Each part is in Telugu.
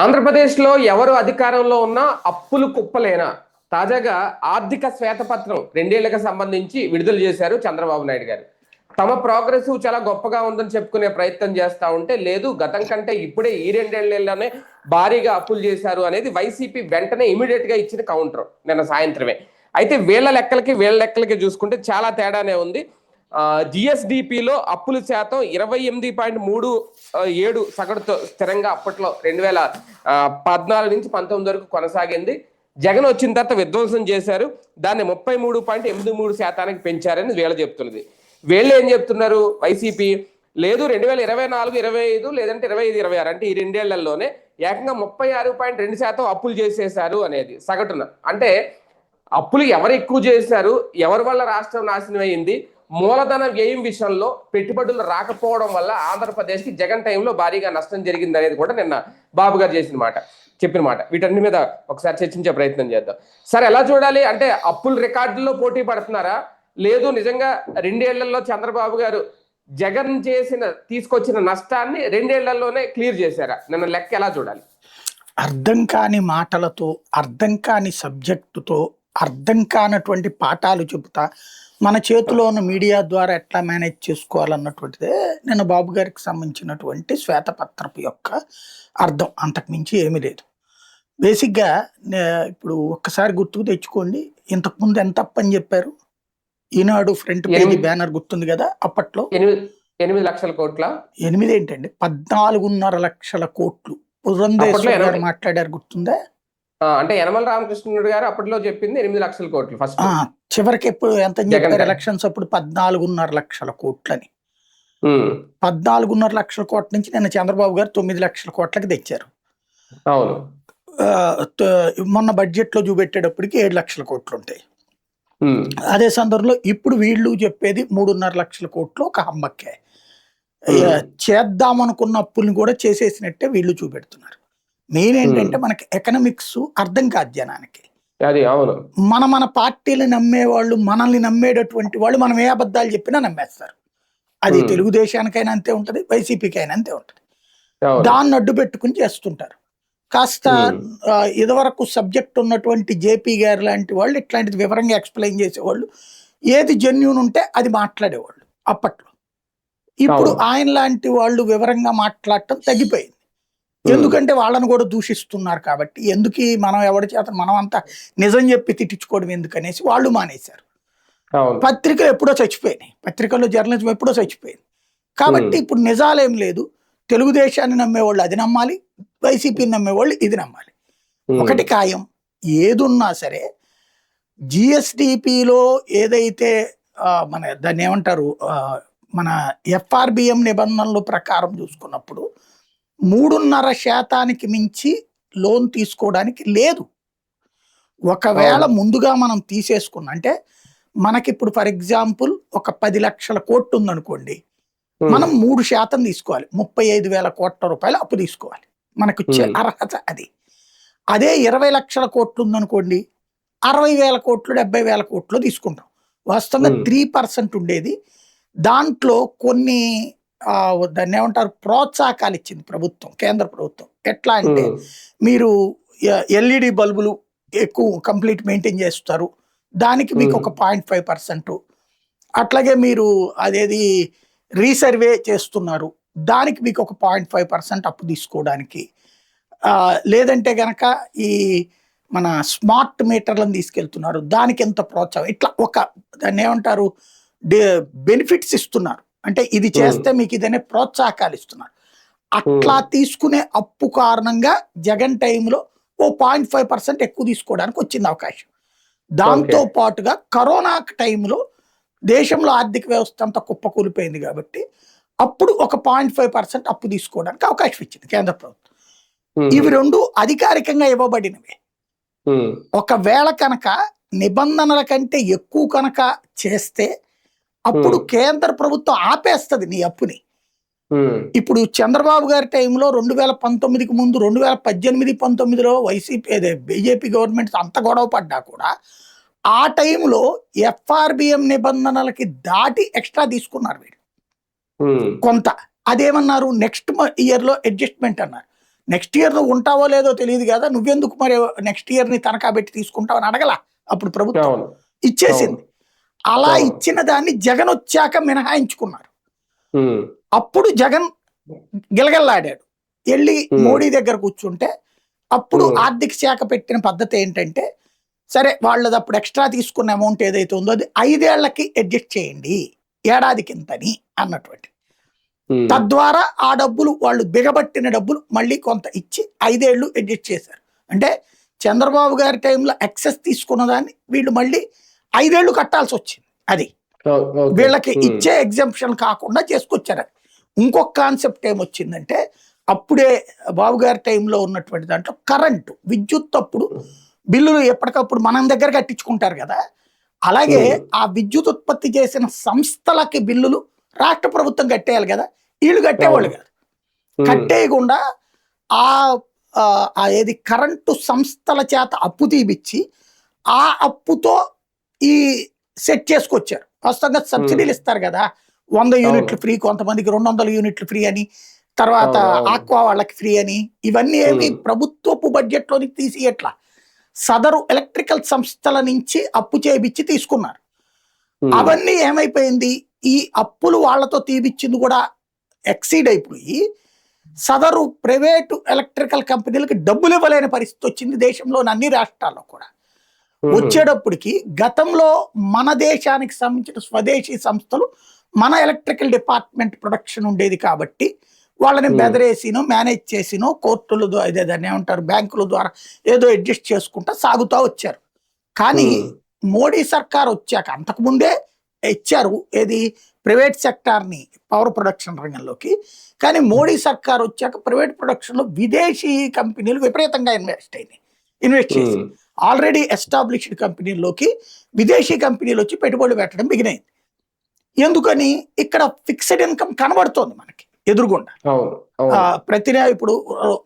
ఆంధ్రప్రదేశ్లో ఎవరు అధికారంలో ఉన్నా అప్పులు కుప్పలేనా? తాజాగా ఆర్థిక శ్వేతపత్రం 2 ఏళ్లకు సంబంధించి విడుదల చేశారు చంద్రబాబు నాయుడు గారు. తమ ప్రోగ్రెస్ చాలా గొప్పగా ఉందని చెప్పుకునే ప్రయత్నం చేస్తా ఉంటే, లేదు గతం కంటే ఇప్పుడే ఈ 2 ఏళ్లలోనే భారీగా అప్పులు చేశారు అనేది వైసీపీ వెంటనే ఇమీడియట్ గా ఇచ్చిన కౌంటర్ నిన్న సాయంత్రమే. అయితే వీళ్ళ లెక్కలకి వీళ్ళ లెక్కలకి చూసుకుంటే చాలా తేడానే ఉంది. జిఎస్డిపిలో అప్పుల శాతం 28.37 సగటుతో స్థిరంగా అప్పట్లో 2014 నుంచి 19 వరకు కొనసాగింది. జగన్ వచ్చిన తర్వాత విధ్వంసం చేశారు. దాన్ని 33.83% పెంచారని వీళ్ళు చెప్తున్నది. వీళ్ళు ఏం చెప్తున్నారు వైసీపీ? లేదు 2024, 25 లేదంటే 25, 26 అంటే ఈ 2 ఏళ్లలోనే ఏకంగా 36.2% అప్పులు చేసేశారు అనేది సగటున. అంటే అప్పులు ఎవరు ఎక్కువ చేశారు, ఎవరి వల్ల రాష్ట్రం నాశనం అయింది, మూలధన వ్యయం విషయంలో పెట్టుబడులు రాకపోవడం వల్ల ఆంధ్రప్రదేశ్కి జగన్ టైంలో భారీగా నష్టం జరిగింది అనేది కూడా నిన్న బాబు గారు చెప్పిన మాట. వీటన్ని మీద ఒకసారి చర్చించే ప్రయత్నం చేద్దాం. సరే, ఎలా చూడాలి అంటే అప్పుల రికార్డుల్లో పోటీ పడుతున్నారా, లేదు నిజంగా 2 ఏళ్లలో చంద్రబాబు గారు జగన్ తీసుకొచ్చిన నష్టాన్ని 2 ఏళ్లలోనే క్లియర్ చేశారా? నిన్న లెక్క ఎలా చూడాలి? అర్థం కాని మాటలతో, అర్థం కాని సబ్జెక్టుతో, అర్థం కానటువంటి పాఠాలు చెబుతా మన చేతిలో ఉన్న మీడియా ద్వారా ఎట్లా మేనేజ్ చేసుకోవాలన్నటువంటిదే నేను బాబు గారికి సంబంధించినటువంటి శ్వేతపత్రపు యొక్క అర్థం. అంతకుమించి ఏమీ లేదు. బేసిక్గా ఇప్పుడు ఒక్కసారి గుర్తుకు తెచ్చుకోండి, ఇంతకుముందు ఎంత అప్పని చెప్పారు. ఈనాడు ఫ్రంట్ పేజీ బ్యానర్ గుర్తుంది కదా, అప్పట్లో 8 లక్షల కోట్ల 8 ఏంటండి 14.5 లక్షల కోట్లు పురంధేశ్వరి గారు మాట్లాడారు, గుర్తుందా? అంటే యనమల రామకృష్ణుడు గారు అప్పట్లో చెప్పింది 8 లక్షల కోట్లు ఫస్ట్. చివరికి ఎప్పుడు ఎంత చెప్పారు ఎలక్షన్స్ అప్పుడు? 14.5 లక్షల కోట్లని. 14.5 లక్షల కోట్ల నుంచి నిన్న చంద్రబాబు గారు 9 లక్షల కోట్లకి తెచ్చారు. అవును. మొన్న బడ్జెట్ లో చూపెట్టేటప్పటికి 7 లక్షల కోట్లు ఉంటాయి. అదే సందర్భంలో ఇప్పుడు వీళ్ళు చెప్పేది 3.5 లక్షల కోట్లు ఒక హమ్మక్కే. చేద్దామనుకున్న అప్పుల్ని కూడా చేసేసినట్టే వీళ్ళు చూపెడుతున్నారు. మెయిన్ ఏంటంటే మనకి ఎకనామిక్స్ అర్థం కాదు జనానికి. మన పార్టీలు నమ్మేవాళ్ళు, మనల్ని నమ్మేటటువంటి వాళ్ళు మనం ఏ అబద్ధాలు చెప్పినా నమ్మేస్తారు. అది తెలుగుదేశానికైనా అంతే ఉంటది, వైసీపీకి అయినా అంతే ఉంటది. దాన్ని అడ్డు పెట్టుకుని చేస్తుంటారు. కాస్త ఇదివరకు సబ్జెక్ట్ ఉన్నటువంటి జేపీ గారు లాంటి వాళ్ళు ఇట్లాంటిది వివరంగా ఎక్స్ప్లెయిన్ చేసేవాళ్ళు, ఏది జెన్యూన్ ఉంటే అది మాట్లాడేవాళ్ళు అప్పట్లో. ఇప్పుడు ఆయన లాంటి వాళ్ళు వివరంగా మాట్లాడటం తగ్గిపోయింది. ఎందుకంటే వాళ్ళని కూడా దూషిస్తున్నారు కాబట్టి. ఎందుకు మనం ఎవరి చేత మనం అంతా నిజం చెప్పి తిట్టించుకోవడం ఎందుకనేసి వాళ్ళు మానేశారు. పత్రికలు ఎప్పుడో చచ్చిపోయినాయి, పత్రికల్లో జర్నలిజం ఎప్పుడో చచ్చిపోయింది. కాబట్టి ఇప్పుడు నిజాలేం లేదు. తెలుగుదేశాన్ని నమ్మేవాళ్ళు అది నమ్మాలి, వైసీపీని నమ్మేవాళ్ళు ఇది నమ్మాలి. ఒకటి ఖాయం, ఏదున్నా సరే జిఎస్డిపిలో ఏదైతే మన దాన్ని ఏమంటారు, మన ఎఫ్ఆర్బిఎం నిబంధనల ప్రకారం చూసుకున్నప్పుడు 3.5% మించి లోన్ తీసుకోవడానికి లేదు. ఒకవేళ ముందుగా మనం తీసేసుకున్నా అంటే మనకిప్పుడు ఫర్ ఎగ్జాంపుల్ ఒక 10 లక్షల కోట్లు ఉందనుకోండి, మనం 3% తీసుకోవాలి. 35,000 కోట్ల రూపాయలు అప్పు తీసుకోవాలి. మనకు వచ్చే అర్హత అది. అదే 20 లక్షల కోట్లు ఉందనుకోండి, 60,000 కోట్లు 70,000 కోట్లు తీసుకుంటాం. వాస్తవంగా 3% ఉండేది. దాంట్లో కొన్ని దాన్ని ఏమంటారు ప్రోత్సాహకాలు ఇచ్చింది ప్రభుత్వం, కేంద్ర ప్రభుత్వం. ఎట్లా అంటే మీరు ఎల్ఈడి బల్బులు ఎక్కువ కంప్లీట్ మెయింటైన్ చేస్తారు, దానికి మీకు ఒక 0.5%. అట్లాగే మీరు అదేది రీసర్వే చేస్తున్నారు, దానికి మీకు ఒక 0.5% అప్పు తీసుకోవడానికి. లేదంటే గనక ఈ మన స్మార్ట్ మీటర్లను తీసుకెళ్తున్నారు, దానికి ఎంత ప్రోత్సాహం, ఇట్లా ఒక దాన్ని ఏమంటారు బెనిఫిట్స్ ఇస్తున్నారు. అంటే ఇది చేస్తే మీకు ఇదనే ప్రోత్సాహకాలు ఇస్తున్నారు. అట్లా తీసుకునే అప్పు కారణంగా జగన్ టైంలో ఓ 0.5% ఎక్కువ తీసుకోవడానికి వచ్చింది అవకాశం. దాంతో పాటుగా కరోనా టైంలో దేశంలో ఆర్థిక వ్యవస్థ అంతా కుప్పకూలిపోయింది కాబట్టి అప్పుడు ఒక 0.5% అప్పు తీసుకోవడానికి అవకాశం ఇచ్చింది కేంద్ర ప్రభుత్వం. ఇవి రెండు అధికారికంగా ఇవ్వబడినవే. ఒకవేళ కనుక నిబంధనల కంటే ఎక్కువ కనుక చేస్తే అప్పుడు కేంద్ర ప్రభుత్వం ఆపేస్తుంది నీ అప్పుని. ఇప్పుడు చంద్రబాబు గారి టైంలో 2019కి ముందు 2018-19లో వైసీపీ బీజేపీ గవర్నమెంట్ అంత గొడవ పడ్డా కూడా ఆ టైంలో ఎఫ్ఆర్బిఎం నిబంధనలకి దాటి ఎక్స్ట్రా తీసుకున్నారు వీళ్ళు కొంత. అదేమన్నారు, నెక్స్ట్ ఇయర్ లో అడ్జస్ట్మెంట్ అన్నారు. నెక్స్ట్ ఇయర్ నువ్వు ఉంటావో లేదో తెలియదు కదా, నువ్వెందుకు మరి నెక్స్ట్ ఇయర్ ని తనఖా పెట్టి తీసుకుంటావు అని అడగల అప్పుడు ప్రభుత్వం. అవును ఇచ్చేసింది. అలా అవును. ఇచ్చిన దాన్ని జగన్ వచ్చాక మినహాయించుకున్నారు. ఉమ్, అప్పుడు జగన్ గిలగల్లాడాడు. వెళ్ళి మోడీ దగ్గర కూర్చుంటే అప్పుడు ఆర్థిక శాఖ పెట్టిన పద్ధతి ఏంటంటే, సరే వాళ్ళది అప్పుడు ఎక్స్ట్రా తీసుకున్న అమౌంట్ ఏదైతే ఉందో అది 5 ఏళ్లకి అడ్జస్ట్ చేయండి, ఏడాదికింతని అన్నటువంటి. తద్వారా ఆ డబ్బులు వాళ్ళు బిగబట్టిన డబ్బులు మళ్ళీ కొంత ఇచ్చి 5 ఏళ్ళు అడ్జస్ట్ చేశారు. అంటే చంద్రబాబు గారి టైంలో ఎక్సెస్ తీసుకున్న దాన్ని వీళ్ళు మళ్ళీ 5 ఏళ్ళు కట్టాల్సి వచ్చింది. అది వీళ్ళకి ఇచ్చే ఎగ్జంప్షన్ కాకుండా చేసుకొచ్చారు. ఇంకొక కాన్సెప్ట్ ఏమొచ్చిందంటే, అప్పుడే బాబు గారి టైంలో ఉన్నటువంటి దాంట్లో కరెంటు విద్యుత్ అప్పుడు బిల్లులు ఎప్పటికప్పుడు మనం దగ్గర కట్టించుకుంటారు కదా, అలాగే ఆ విద్యుత్ ఉత్పత్తి చేసిన సంస్థలకి బిల్లులు రాష్ట్ర ప్రభుత్వం కట్టేయాలి కదా, వీళ్ళు కట్టేవాళ్ళు కాదు. కట్టేయకుండా ఏది కరెంటు సంస్థల చేత అప్పు తీపిచ్చి ఆ అప్పుతో ఈ సెట్ చేసుకొచ్చారు. వాస్తవంగా సబ్సిడీలు ఇస్తారు కదా, 100 యూనిట్లు ఫ్రీ, కొంతమందికి 200 యూనిట్లు ఫ్రీ అని, తర్వాత ఆక్వా వాళ్ళకి ఫ్రీ అని. ఇవన్నీ ఏమి ప్రభుత్వపు బడ్జెట్ లోనికి తీసి ఎట్లా సదరు ఎలక్ట్రికల్ సంస్థల నుంచి అప్పు చేయించి తీసుకున్నారు. అవన్నీ ఏమైపోయింది, ఈ అప్పులు వాళ్లతో తీపిచ్చింది కూడా ఎక్సీడ్ అయిపోయి సదరు ప్రైవేటు ఎలక్ట్రికల్ కంపెనీలకు డబ్బులు ఇవ్వలేని పరిస్థితి వచ్చింది దేశంలోని అన్ని రాష్ట్రాల్లో కూడా. వచ్చేటప్పటికి గతంలో మన దేశానికి సంబంధించిన స్వదేశీ సంస్థలు మన ఎలక్ట్రికల్ డిపార్ట్మెంట్ ప్రొడక్షన్ ఉండేది కాబట్టి వాళ్ళని బెదరేసినో మేనేజ్ చేసినో కోర్టుల ద్వారా దాన్ని ఏమంటారు బ్యాంకుల ద్వారా ఏదో అడ్జస్ట్ చేసుకుంటా సాగుతూ వచ్చారు. కానీ మోడీ సర్కార్ వచ్చాక, అంతకుముందే ఇచ్చారు ఏది ప్రైవేట్ సెక్టార్ని పవర్ ప్రొడక్షన్ రంగంలోకి, కానీ మోడీ సర్కార్ వచ్చాక ప్రైవేట్ ప్రొడక్షన్లో విదేశీ కంపెనీలు విపరీతంగా ఇన్వెస్ట్ చేసి ఆల్రెడీ ఎస్టాబ్లిష్డ్ కంపెనీల్లోకి విదేశీ కంపెనీలు వచ్చి పెట్టుబడులు పెట్టడం బిగినైంది. ఎందుకని, ఇక్కడ ఫిక్స్డ్ ఇన్కమ్ కనబడుతోంది మనకి ఎదురుగుండా. ప్రతి ఇప్పుడు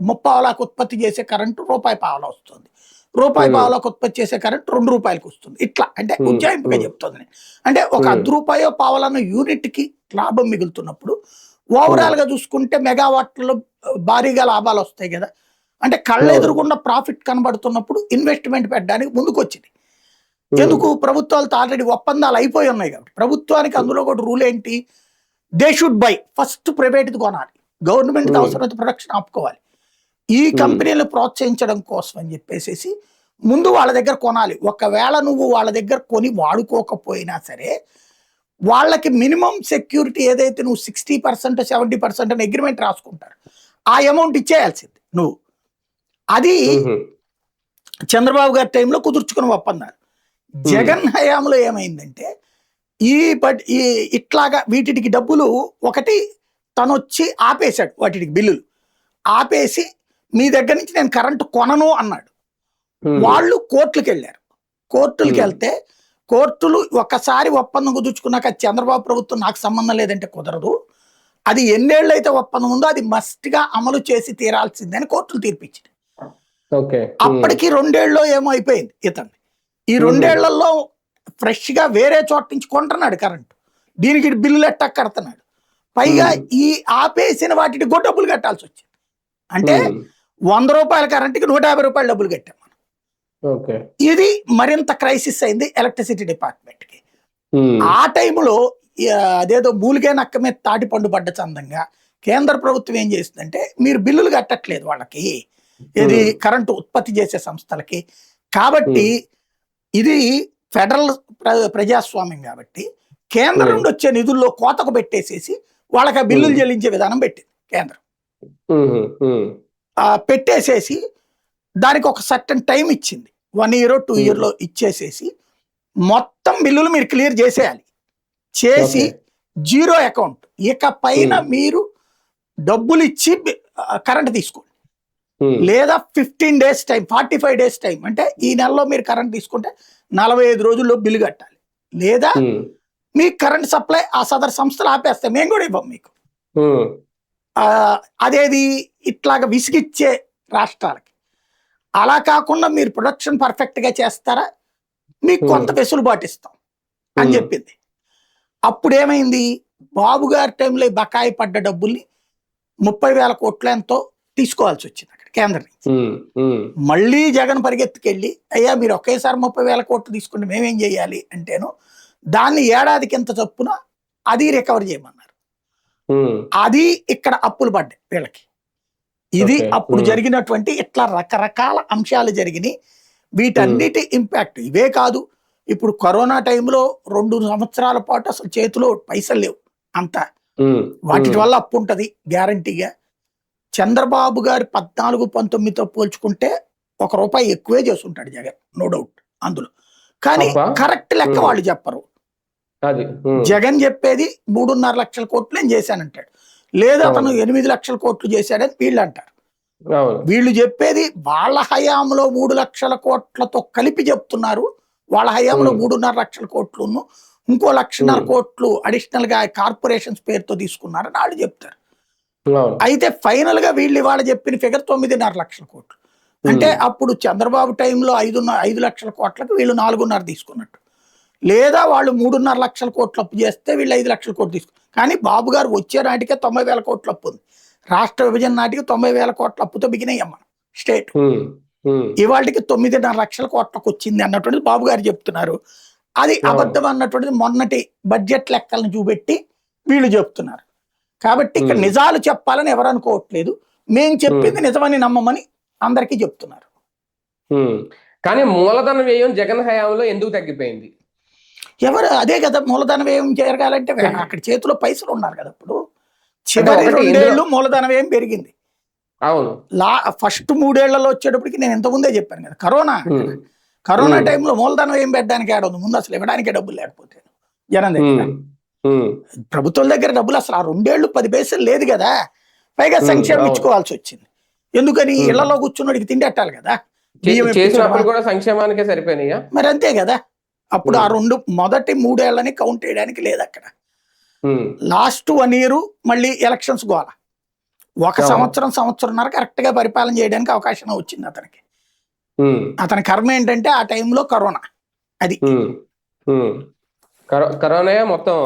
30 పావలాకు ఉత్పత్తి చేసే కరెంటు ₹1 వస్తుంది, ₹1 పావలాకు ఉత్పత్తి చేసే కరెంట్ ₹2 వస్తుంది. ఇట్లా అంటే ఉజ్జాయింపుగా చెప్తుంది. అంటే ఒక ₹1 పావలాను యూనిట్ కి లాభం మిగులుతున్నప్పుడు ఓవరాల్ గా చూసుకుంటే మెగావాట్లలో భారీగా లాభాలు వస్తాయి కదా. అంటే కళ్ళ ఎదురుగుండా ప్రాఫిట్ కనబడుతున్నప్పుడు ఇన్వెస్ట్మెంట్ పెట్టడానికి ముందుకు వచ్చింది. ఎందుకు, ప్రభుత్వాలతో ఆల్రెడీ ఒప్పందాలు అయిపోయి ఉన్నాయి కాబట్టి. ప్రభుత్వానికి అందులో కూడా రూల్ ఏంటి, they should buy, first private కొనాలి, గవర్నమెంట్ అవసరమైతే ప్రొడక్షన్ ఆపుకోవాలి. ఈ కంపెనీలను ప్రోత్సహించడం కోసం అని చెప్పేసి ముందు వాళ్ళ దగ్గర కొనాలి. ఒకవేళ నువ్వు వాళ్ళ దగ్గర కొని వాడుకోకపోయినా సరే వాళ్ళకి మినిమం సెక్యూరిటీ ఏదైతే నువ్వు 60% 70% అని అగ్రిమెంట్ రాసుకుంటారు, ఆ అమౌంట్ ఇచ్చేయాల్సింది నువ్వు. అది చంద్రబాబు గారి టైంలో కుదుర్చుకున్న ఒప్పందాలు. జగన్ హయాంలో ఏమైందంటే ఇట్లాగా వీటికి డబ్బులు ఒకటి తను వచ్చి ఆపేశాడు, వాటికి బిల్లులు ఆపేసి మీ దగ్గర నుంచి నేను కరెంటు కొనను అన్నాడు. వాళ్ళు కోర్టులకు వెళ్ళారు. కోర్టులకు వెళ్తే కోర్టులు ఒక్కసారి ఒప్పందం కుదుర్చుకున్నాక చంద్రబాబు ప్రభుత్వం నాకు సంబంధం లేదంటే కుదరదు, అది ఎన్నేళ్ళు అయితే ఒప్పందం ఉందో అది మస్ట్ గా అమలు చేసి తీరాల్సిందని కోర్టులు తీర్పిచ్చింది. అప్పటికి 2 ఏళ్ళలో ఏమో అయిపోయింది ఇతను. ఈ 2 ఏళ్లలో ఫ్రెష్ గా వేరే చోట నుంచి కొంటున్నాడు కరెంటు, దీనికి బిల్లులు ఎట్టా కడుతున్నాడు. పైగా ఈ ఆపేసిన వాటికి డబ్బులు కట్టాల్సి వచ్చింది. అంటే ₹100 కరెంటుకి ₹150 డబ్బులు కట్టాం మనం. ఇది మరింత క్రైసిస్ అయింది ఎలక్ట్రిసిటీ డిపార్ట్మెంట్ కి. ఆ టైంలో అదేదో మూలిగే నక్క మీద తాటి పండు పడ్డ చందంగా కేంద్ర ప్రభుత్వం ఏం చేసిందంటే, మీరు బిల్లులు కట్టట్లేదు వాళ్ళకి, ఇది కరెంటు ఉత్పత్తి చేసే సంస్థలకి, కాబట్టి ఇది ఫెడరల్ ప్రజాస్వామ్యం కాబట్టి కేంద్రం నుండి వచ్చే నిధుల్లో కోతకు పెట్టేసేసి వాళ్ళకి ఆ బిల్లులు చెల్లించే విధానం పెట్టింది కేంద్రం. పెట్టేసేసి దానికి ఒక సర్టన్ టైం ఇచ్చింది, 1 year 2 year ఇచ్చేసేసి మొత్తం బిల్లులు మీరు క్లియర్ చేసేయాలి, చేసి జీరో అకౌంట్, ఇక పైన మీరు డబ్బులు ఇచ్చి కరెంట్ తీసుకోండి, లేదా 15 days టైం, 45 days టైం, అంటే ఈ నెలలో మీరు కరెంట్ తీసుకుంటే 45 రోజుల్లో బిల్లు కట్టాలి, లేదా మీ కరెంట్ సప్లై ఆ సదరు సంస్థలు ఆపేస్తాయి, మేము కూడా ఇవ్వం మీకు. అదేది ఇట్లాగా విసిగిచ్చే రాష్ట్రాలకి. అలా కాకుండా మీరు ప్రొడక్షన్ పర్ఫెక్ట్ గా చేస్తారా, మీకు కొంత వెసులుబాటు ఇస్తాం అని చెప్పింది. అప్పుడు ఏమైంది, బాబు గారి టైంలో బకాయి పడ్డ డబ్బుల్ని 30,000 కోట్ల ఎంతో తీసుకోవాల్సి వచ్చింది. కేంద్రం నుంచి. ఉమ్, ఉమ్, మళ్ళీ జగన్ పరిగెత్తుకెళ్ళి అయ్యా మీరు ఒకేసారి 30,000 కోట్లు తీసుకుంటే మేమేం చేయాలి అంటేను దాన్ని ఏడాదికి ఎంత చొప్పున అది రికవర్ చేయమన్నారు. ఉమ్, అది ఇక్కడ అప్పులు పడ్డాయి వీళ్ళకి. ఇది ఓకే. అప్పుడు ఉమ్, జరిగినటువంటి ఇట్లా రకరకాల అంశాలు జరిగినాయి. వీటన్నిటి ఇంపాక్ట్ ఇవే కాదు. ఇప్పుడు కరోనా టైంలో 2 సంవత్సరాల పాటు అసలు చేతిలో పైసలు లేవు అంతా. ఉమ్, వాటి ఉమ్, వల్ల అప్పు ఉంటుంది గ్యారంటీగా. చంద్రబాబు గారి 14-19తో పోల్చుకుంటే ₹1 ఎక్కువే చేస్తుంటాడు జగన్, నో డౌట్ అందులో. కానీ అబ్బా. కరెక్ట్ లెక్క ఉమ్, వాళ్ళు చెప్పరు. అది. ఉమ్, జగన్ చెప్పేది 3.5 లక్షల కోట్లు నేను చేశానంటాడు, లేదా అతను అవును, 8 లక్షల కోట్లు చేశాడని వీళ్ళు అంటారు. అవును. వీళ్ళు చెప్పేది వాళ్ళ హయాంలో 3 లక్షల కోట్లతో కలిపి చెప్తున్నారు. వాళ్ళ హయాంలో ఉమ్, 3.5 లక్షల కోట్లును ఇంకో 1.5 ఉమ్, కోట్లు అడిషనల్ గా కార్పొరేషన్స్ పేరుతో తీసుకున్నారని వాళ్ళు చెప్తారు. అవును. అయితే ఫైనల్ గా వీళ్ళు ఇవాళ చెప్పిన ఫిగర్ 9.5 లక్షల కోట్లు. అంటే ఉమ్, అప్పుడు చంద్రబాబు టైంలో 5 లక్షల కోట్లకు వీళ్ళు 4.5 తీసుకున్నట్టు, లేదా వాళ్ళు 3.5 లక్షల కోట్లు అప్పు చేస్తే వీళ్ళు 5 లక్షల కోట్లు తీసుకున్నారు. కానీ బాబు గారు వచ్చే నాటికే 90,000 కోట్ల అప్పు ఉంది. రాష్ట్ర విభజన నాటికి 90,000 కోట్ల అప్పుతో బిగినయ్యమ్మ స్టేట్. ఉమ్, ఉమ్, ఇవాళకి 9.5 లక్షల కోట్లకు వచ్చింది అన్నటువంటిది బాబు గారు చెప్తున్నారు. అది అవును. అబద్ధం అన్నటువంటిది మొన్నటి బడ్జెట్ లెక్కలను చూపెట్టి వీళ్ళు చెప్తున్నారు. కాబట్టి ఇక్కడ ఉమ్, నిజాలు చెప్పాలని ఎవరు అనుకోవట్లేదు. మేం ఉమ్, చెప్పింది నిజమని నమ్మమని అందరికీ చెప్తున్నారు. ఉమ్. కానీ మూలధన వ్యయం జగన్ హయాంలో ఎందుకు తగ్గిపోయింది? ఎవరు అదే కదా మూలధన వ్యయం జరగాలంటే అక్కడ చేతిలో పైసలు ఉన్నారు కదా. ఇప్పుడు అంటే చివరి ఒకటి 2 ఇందులో. ఏళ్ళు మూలధన వ్యయం పెరిగింది. అవును. ఫస్ట్ 3 ఏళ్లలో వచ్చేటప్పటికి నేను ఇంతకుముందే చెప్పాను కదా, కరోనా ఉమ్, కరోనా ఉమ్, టైంలో మూలధనం ఏం పెట్టడానికి ఏడ ఉంది, ముందు అసలు ఇవ్వడానికే డబ్బులు లేకపోతే జనం దగ్గర. ఉమ్, ఉమ్, ప్రభుత్వం దగ్గర డబ్బులు అసలు ఆ 2 ఏళ్ళు 10 పైసలు లేదు కదా. పైగా ఉమ్, సంక్షేమం అవును. ఇచ్చుకోవాల్సి వచ్చింది. ఎందుకని ఉమ్. ఇళ్లలో కూర్చున్నోడికి తిండి పెట్టాలి కదా, బియ్యం చేసిన ఇప్పించడమా. అప్పులు కూడా సంక్షేమానికే సరిపోయినాయా? మరి అంతే కదా. అప్పుడు ఆ ఉమ్, మొదటి 3 ఏళ్ళని కౌంట్ చేయడానికి లేదు అక్కడ. ఉమ్, లాస్ట్ 1 ఇయర్ మళ్ళీ ఎలక్షన్స్ గోల. 1 అవును. సంవత్సరంన్నర కరెక్ట్ గా పరిపాలన చేయడానికి అవకాశం వచ్చింది అతనికి. ఉమ్, అతని కర్మ ఏంటంటే ఆ టైంలో కరోనా. అది ఉమ్, ఉమ్. కరోనా మొత్తం.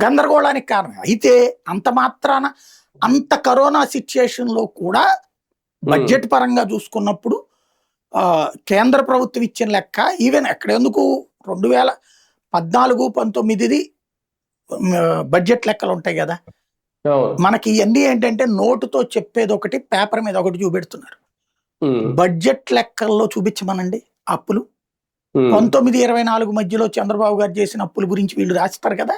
గందరగోళానికి కారణం. అయితే అంత మాత్రాన అంత కరోనా సిచ్యుయేషన్ లో కూడా ఉమ్, బడ్జెట్ పరంగా చూసుకున్నప్పుడు కేంద్ర ప్రభుత్వం ఇచ్చిన లెక్క ఈవెన్ ఎక్కడ ఎందుకు 2014-19 బడ్జెట్ లెక్కలు ఉంటాయి కదా. అవును. మనకి ఇవన్నీ ఏంటంటే నోటుతో చెప్పేది ఒకటి, పేపర్ మీద ఒకటి చూపెడుతున్నారు. ఉమ్, బడ్జెట్ లెక్కల్లో చూపించమనండి అప్పులు. ఉమ్, 19-24 మధ్యలో చంద్రబాబు గారు చేసిన అప్పుల గురించి వీళ్ళు రాస్తారు కదా.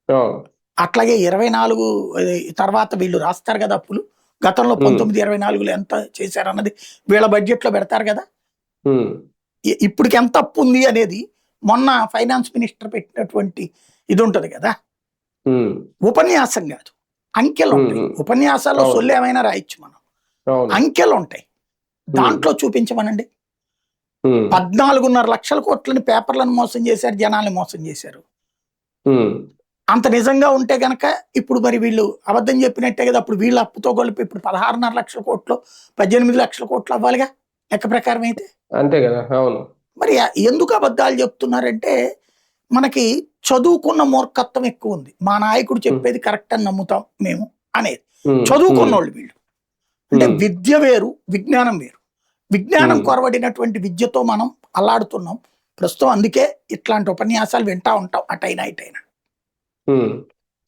అవును. అట్లాగే 24 తర్వాత వీళ్ళు రాస్తారు కదా అప్పులు. గతంలో ఉమ్, 19-24లో ఎంత చేశారన్నది వీళ్ళ బడ్జెట్ లో పెడతారు కదా. ఉమ్, ఇప్పటికి ఎంత అప్పు ఉంది అనేది మొన్న ఫైనాన్స్ మినిస్టర్ పెట్టినటువంటి ఇది ఉంటది కదా, ఉమ్, ఉపన్యాసం కాదు, అంకెలు ఉమ్, ఉంటాయి. ఉమ్, ఉపన్యాసాల్లో అవును. సొల్లు ఏమైనా రాయొచ్చు మనం, అవును. అంకెలు ఉంటాయి. ఉమ్, దాంట్లో చూపించమనండి. ఉమ్, 14.5 లక్షల కోట్లని పేపర్లను మోసం చేశారు, జనాల్ని మోసం చేశారు. ఉమ్, అంత నిజంగా ఉంటే గనక ఇప్పుడు మరి వీళ్ళు అబద్ధం చెప్పినట్టే కదా. అప్పుడు వీళ్ళు అప్పుతో కలిపి ఇప్పుడు 16.5 లక్షల కోట్లు 18 లక్షల కోట్లు అవ్వాలిగా లెక్క ప్రకారం అయితే. అంతే కదా. అవును. మరి ఎందుకు అబద్ధాలు చెప్తున్నారంటే మనకి చదువుకున్న మూర్ఖత్వం ఎక్కువ ఉంది. మా నాయకుడు ఉమ్, చెప్పేది కరెక్ట్ అని నమ్ముతాం మేము అనేది. ఉమ్, చదువుకున్న ఉమ్, వాళ్ళు వీళ్ళు. అంటే ఉమ్, విద్య వేరు, విజ్ఞానం వేరు. విజ్ఞానం ఉమ్, కొరవడినటువంటి విద్యతో మనం అల్లాడుతున్నాం ప్రస్తుతం. అందుకే ఇట్లాంటి ఉపన్యాసాలు వింటా ఉంటాం అటైనా ఇటైనా. ఉమ్.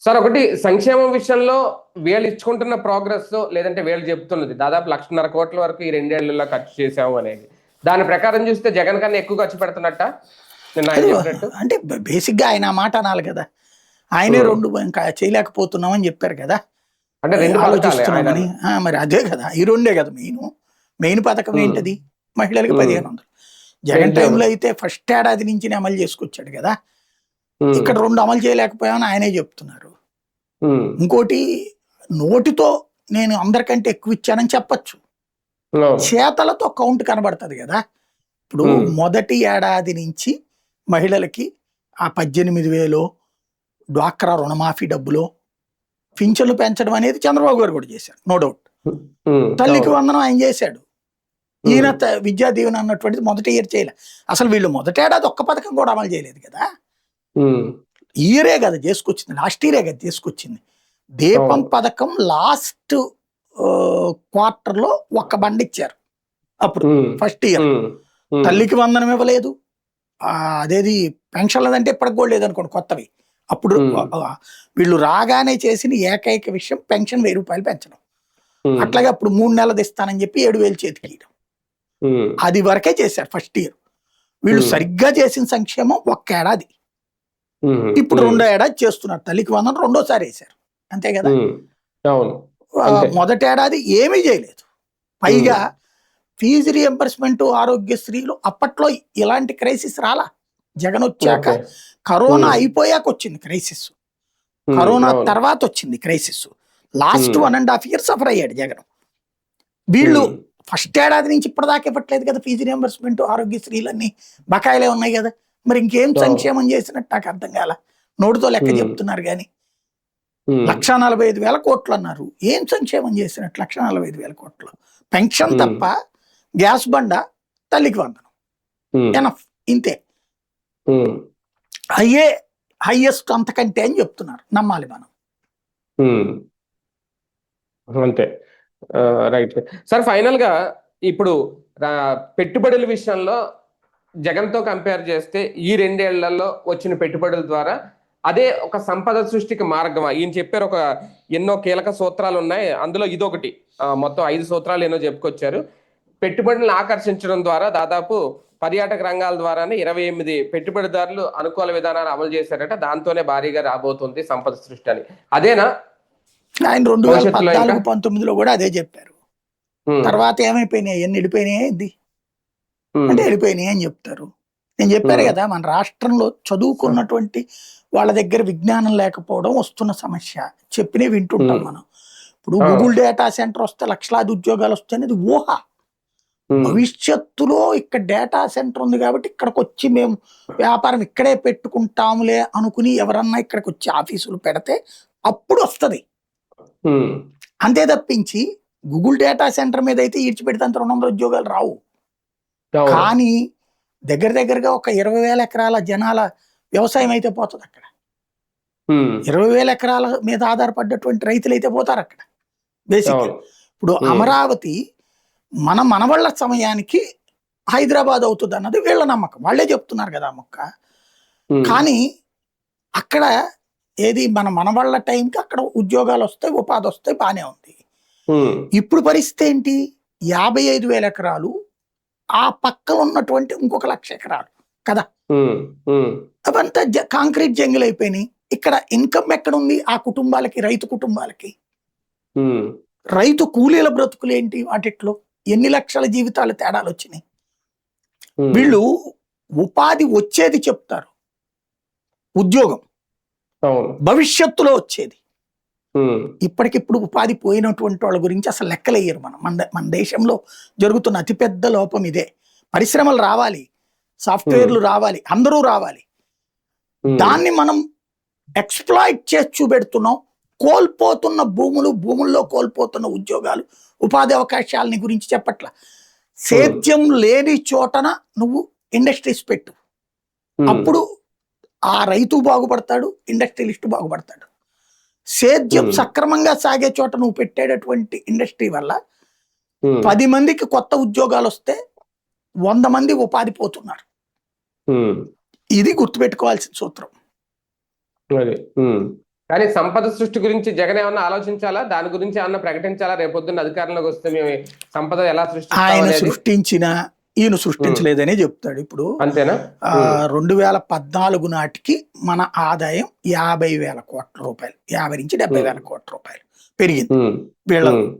సార్, ఒకటి సంక్షేమం విషయంలో వీళ్ళు ఇచ్చుకుంటున్న ప్రోగ్రెస్, లేదంటే వీళ్ళు చెప్తున్నది దాదాపు 1.5 కోట్ల వరకు ఈ 2 ఏళ్లలో ఖర్చు చేశాము అనేది, దాని ప్రకారం చూస్తే జగన్ కన్నా ఎక్కువ ఖర్చు పెడుతున్నట్ట నిన్న ఆయన అది చెప్పినట్టు? అంటే బేసిక్ గా ఆయన ఆ మాట అనాలి కదా. ఆయనే ఉమ్. 2 ఇంకా చేయలేకపోతున్నామని చెప్పారు కదా, అంటే 2 పథకాలే ఆయన. ఆలోచిస్తున్నామని. మరి అదే కదా, ఈ 2 కదా మెయిన్ పథకం ఉమ్, ఏంటది, మహిళలకు ఉమ్. 1500. జగన్ పెంచాము. టైంలో అయితే ఫస్ట్ ఏడాది నుంచినే అమలు చేసుకొచ్చాడు కదా. ఉమ్, ఇక్కడ 2 అమలు చేయలేకపోయామని ఆయనే చెప్తున్నారు. ఉమ్, ఇంకోటి, నోటితో నేను అందరికంటే ఎక్కువ ఇచ్చానని చెప్పచ్చు, అవును. చేతలతో కౌంట్ కనబడుతుంది కదా. ఇప్పుడు ఉమ్, మొదటి ఏడాది నుంచి మహిళలకి ఆ 18,000 డ్వాక్రా రుణమాఫీ డబ్బులో పింఛన్లు పెంచడం అనేది చంద్రబాబు గారు కూడా చేశారు, నో డౌట్. ఉమ్, తల్లికి అవును. వందనం ఆయన చేశాడు. ఈయన విద్యా దీవెన అన్నటువంటిది మొదటి ఇయర్ చేయలే. అసలు వీళ్ళు మొదటి ఏడాది ఒక్క పథకం కూడా అమలు చేయలేదు కదా. ఉమ్, ఇయరే కదా చేసుకొచ్చింది, లాస్ట్ ఇయరే కదా చేసుకొచ్చింది. దీపం అవును. పథకం లాస్ట్ క్వార్టర్లో ఒక్క బండి ఇచ్చారు అప్పుడు ఉమ్, ఫస్ట్ ఇయర్. ఉమ్, ఉమ్, తల్లికి వందనం ఇవ్వలేదు, అదేది పెన్షన్లదంటే ఇప్పటికి కూడా లేదనుకోండి కొత్తవి. అప్పుడు వీళ్ళు రాగానే చేసిన ఏకైక విషయం పెన్షన్ 1000 రూపాయలు పెంచడం. ఉమ్, అట్లాగే అప్పుడు 3 నెలలు ఇస్తానని చెప్పి 7000 చేతికి ఇవ్వడం. ఉమ్, అది వరకే చేశారు ఫస్ట్ ఇయర్. వీళ్ళు ఉమ్, సరిగ్గా చేసిన సంక్షేమం ఒక్క ఏడాది, ఉమ్, ఇప్పుడు ఉమ్, 2వ ఏడాది చేస్తున్నారు. తల్లికి వందనం 2వ సారి వేశారు, అంతే కదా. ఉమ్, అవును అంతే. మొదటి ఏడాది ఏమీ చేయలేదు. పైగా ఫీజు రియంబర్స్మెంట్ ఆరోగ్యశ్రీలు అప్పట్లో ఇలాంటి క్రైసిస్ రాలా. జగన్ వచ్చాక ఓకే. కరోనా ఉమ్, అయిపోయాక వచ్చింది క్రైసిస్, ఉమ్, కరోనా అవును. తర్వాత వచ్చింది క్రైసిస్. లాస్ట్ ఉమ్, 1.5 years సఫర్ అయ్యాడు జగన్. వీళ్ళు ఉమ్, ఫస్ట్ ఏడాది నుంచి ఇప్పటిదాకా ఇవ్వట్లేదు కదా ఫీజు రియంబర్స్మెంట్ ఆరోగ్యశ్రీలన్నీ బకాయిలే ఉన్నాయి కదా. మరి ఇంకేం అవును. సంక్షేమం చేసినట్టు నాకు అర్థం కాల. నోటితో లెక్క ఉమ్, చెప్తున్నారు కానీ ఉమ్, 1,45,000 కోట్లు అన్నారు. ఏం సంక్షేమం చేసినట్టు 1,45,000 కోట్లు? పెన్షన్ ఉమ్, తప్ప, గ్యాస్ బండ, తల్లికి వందనం, ఉమ్, ఎనఫ్, ఇంతే. ఉమ్, హైయెస్ట్ అంతకంటే అని చెప్తున్నారు, నమ్మాలి మనం. ఉమ్, అంతే. రైట్ సార్, ఫైనల్ గా ఇప్పుడు పెట్టుబడుల విషయంలో జగన్తో కంపేర్ చేస్తే ఈ 2 ఏళ్లలో వచ్చిన పెట్టుబడుల ద్వారా అదే ఒక సంపద సృష్టికి మార్గమా? ఈయన చెప్పారు ఒక ఎన్నో కీలక సూత్రాలు ఉన్నాయి, అందులో ఇదొకటి. మొత్తం 5 సూత్రాలు ఎన్నో చెప్పుకొచ్చారు. పెట్టుబడులను ఆకర్షించడం ద్వారా దాదాపు పర్యాటక రంగాల ద్వారానే 28 పెట్టుబడిదారులు అనుకూల విధానాలు అమలు చేశారట. దాంతోనే భారీగా రాబోతుంది సంపద సృష్టి అని. అదేనా ఆయన భవిష్యత్తులో ఇంకా? 2014-19లో కూడా అదే చెప్పారు. ఉమ్, తర్వాత ఏమైపోయినాయి, ఎన్ని వెళ్ళిపోయినాయి ఇది ఉమ్, అంటే వెళ్ళిపోయినాయి అని చెప్తారు. నేను చెప్పాను ఉమ్, కదా, మన రాష్ట్రంలో చదువుకున్నటువంటి వాళ్ళ దగ్గర విజ్ఞానం లేకపోవడం వస్తున్న సమస్య. చెప్పినవి వింటుంటాం ఉమ్, మనం. ఇప్పుడు ఆ, గూగుల్ డేటా సెంటర్ వస్తే లక్షలాది ఉద్యోగాలు వస్తాయి అనేది ఊహ. ఉమ్, భవిష్యత్తులో ఇక్కడ డేటా సెంటర్ ఉంది కాబట్టి ఇక్కడికి వచ్చి మేము వ్యాపారం ఇక్కడే పెట్టుకుంటాములే అనుకుని ఎవరన్నా ఇక్కడికి వచ్చి ఆఫీసులు పెడితే అప్పుడు వస్తుంది. ఉమ్, అంతే తప్పించి గూగుల్ డేటా సెంటర్ మీద అయితే ఈడ్చిపెడితే అంత 200 ఉద్యోగాలు రావు. అవును. కానీ దగ్గరగా ఒక 20,000 ఎకరాల జనాల వ్యవసాయం అయితే పోతుంది అక్కడ. ఉమ్, 20,000 ఎకరాల మీద ఆధారపడ్డటువంటి రైతులు అయితే పోతారు అక్కడ బేసిక్. అవును. ఇప్పుడు ఉమ్, అమరావతి మన మనవళ్ళ సమయానికి హైదరాబాద్ అవుతుంది అన్నది వీళ్ళ నమ్మకం, వాళ్ళే చెప్తున్నారు కదా ఆ మొక్క. ఉమ్, కానీ అక్కడ ఏది మన మనవళ్ళ టైంకి అక్కడ ఉద్యోగాలు వస్తాయి, ఉపాధి వస్తాయి, బాగానే ఉంది. ఉమ్, ఇప్పుడు పరిస్థితి ఏంటి? 55,000 ఎకరాలు, ఆ పక్కన ఉన్నటువంటి ఇంకొక 1,00,000 ఎకరాలు కదా, ఉమ్, ఉమ్, అవంతా కాంక్రీట్ జంగిల్ అయిపోయినాయి. ఇక్కడ ఇన్కమ్ ఎక్కడ ఉంది ఆ కుటుంబాలకి, రైతు కుటుంబాలకి? ఉమ్, రైతు కూలీల బ్రతుకులు ఏంటి వాటిట్లో? ఎన్ని లక్షల జీవితాలు తేడాలు వచ్చినాయి. ఉమ్, వీళ్ళు ఉపాధి వచ్చేది చెప్తారు, ఉద్యోగం అవును. భవిష్యత్తులో వచ్చేది. ఉమ్, ఇప్పటికిప్పుడు ఉపాధి పోయినటువంటి వాళ్ళ గురించి అసలు లెక్కలేయ్యరు. మన దేశంలో జరుగుతున్న అతిపెద్ద లోపం ఇదే. పరిశ్రమలు రావాలి, సాఫ్ట్వేర్లు రావాలి, అందరూ రావాలి. ఉమ్, దాన్ని మనం ఎక్స్ప్లాయిట్ చేసి చూపెడుతున్నాం. కోల్పోతున్న భూముల్లో కోల్పోతున్న ఉద్యోగాలు, ఉపాధి అవకాశాలని గురించి చెప్పట్ల. సేద్యం లేని చోటన నువ్వు ఇండస్ట్రీస్ పెట్టు, అప్పుడు ఆ రైతు బాగుపడతాడు, ఇండస్ట్రియలిస్ట్ బాగుపడతాడు. సేద్యం సక్రమంగా సాగే చోట నువ్వు పెట్టేటటువంటి ఇండస్ట్రీ వల్ల 10 మందికి కొత్త ఉద్యోగాలు వస్తే 100 మంది ఉపాధి పోతున్నారు. ఉమ్, ఇది గుర్తుపెట్టుకోవాల్సిన సూత్రం. అది. కానీ సంపద సృష్టి గురించి జగన్ ఏమన్నా ఆలోచించాలా? దాని గురించి ఏమన్నా ప్రకటించాలా? రేపొద్దున్న అధికారంలోకి వస్తే మేము సంపద ఎలా సృష్టిస్తాం ఆయన అనేది? సృష్టించిన, ఈయన సృష్టించలేదనే చెప్తాడు. ఇప్పుడు అంతేనా? 2014 నాటికి మన ఆదాయం 50,000 కోట్ల రూపాయలు, 50 నుంచి 70,000 కోట్ల రూపాయలు పెరిగింది.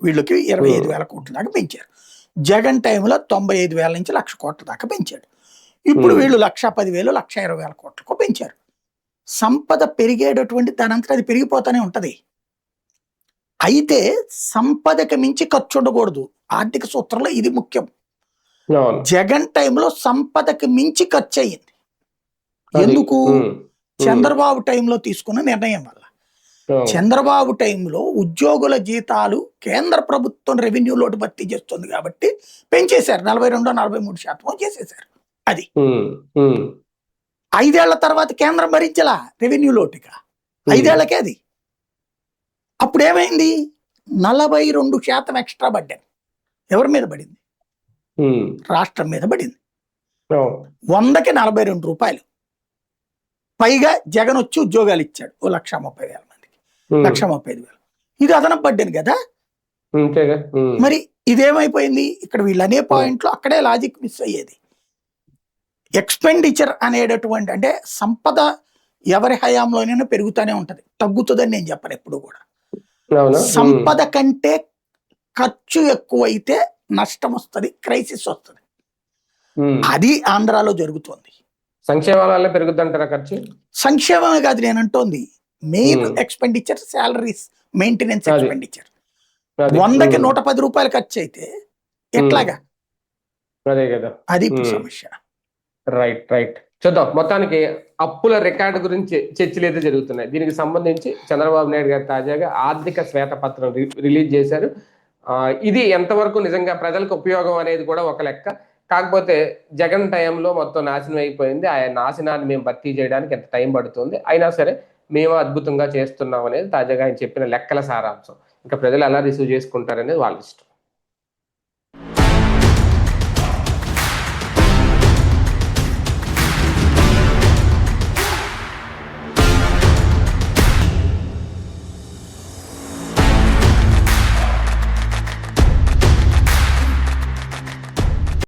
వీళ్ళకి 25,000 కోట్ల దాకా పెంచారు. జగన్ టైంలో 95,000 నుంచి 1,00,000 కోట్ల దాకా పెంచాడు. ఇప్పుడు వీళ్ళు 1,10,000, 1,20,000 కోట్లకు పెంచారు. సంపద పెరిగేటటువంటి దానంతా అది పెరిగిపోతానే ఉంటది. అయితే సంపదకి మించి ఖర్చు ఉండకూడదు. ఆర్థిక సూత్రంలో ఇది ముఖ్యం. జగన్ టైంలో సంపదకి మించి ఖర్చు అయ్యింది. ఎందుకు? చంద్రబాబు టైంలో తీసుకున్న నిర్ణయం వల్ల. చంద్రబాబు టైంలో ఉద్యోగుల జీతాలు కేంద్ర ప్రభుత్వం రెవెన్యూ లోటు భర్తీ చేస్తుంది కాబట్టి పెంచేశారు, 42-43% చేసేశారు. అది 5 ఏళ్ల తర్వాత కేంద్రం భరించలా రెవెన్యూ లోటుగా, 5 ఏళ్లకే అది. అప్పుడు ఏమైంది? 42% ఎక్స్ట్రా బడ్డెన్ ఎవరి మీద పడింది? ఉమ్, రాష్ట్రం మీద పడింది. అవును. 100కి 42 రూపాయలు. పైగా జగన్ వచ్చి ఉద్యోగాలు ఇచ్చాడు 1,30,000 మందికి, ఉమ్, 1,35,000. ఇది అదనపు బడ్డెన్ కదా. అంతేగా. ఉమ్, మరి ఇదేమైపోయింది? ఇక్కడ వీళ్ళు అనే పాయింట్లో అక్కడే లాజిక్ మిస్ అయ్యేది. ఎక్స్పెండిచర్ అనేటటువంటి అంటే సంపద ఎవరి హయాంలోనైనా పెరుగుతూనే ఉంటది, తగ్గుతుందని నేను చెప్పను ఎప్పుడు కూడా. అవునా. సంపద కంటే ఖర్చు ఎక్కువైతే నష్టం వస్తుంది, క్రైసిస్ వస్తుంది. అది ఆంధ్రాలో జరుగుతోంది. సంక్షేమాల వల్ల పెరుగుద్దంటారా ఖర్చు? సంక్షేమమే కాదు నేను అంటోంది, మెయిన్ ఎక్స్పెండిచర్ శాలరీస్, మెయింటెనెన్స్ అది. ఎక్స్పెండిచర్. అది. 100కి 110 రూపాయలు ఖర్చు అయితే ఎట్లాగా? అదే కదా. అది ఇప్పుడు సమస్య. Right right. చూద్దాం. మొత్తానికి అప్పుల రికార్డు గురించి చర్చలు అయితే జరుగుతున్నాయి. దీనికి సంబంధించి చంద్రబాబు నాయుడు గారు తాజాగా ఆర్థిక శ్వేతపత్రం రిలీజ్ చేశారు. ఇది ఎంతవరకు నిజంగా ప్రజలకు ఉపయోగం అనేది కూడా ఒక లెక్క. కాకపోతే జగన్ టైంలో మొత్తం నాశనం అయిపోయింది. ఆ నాశనాన్ని మేము భర్తీ చేయడానికి ఎంత టైం పడుతుంది, అయినా సరే మేము అద్భుతంగా చేస్తున్నాం అనేది తాజాగా ఆయన చెప్పిన లెక్కల సారాంశం. ఇంకా ప్రజలు ఎలా రిసీవ్ చేసుకుంటారనేది వాళ్ళ ఇష్టం.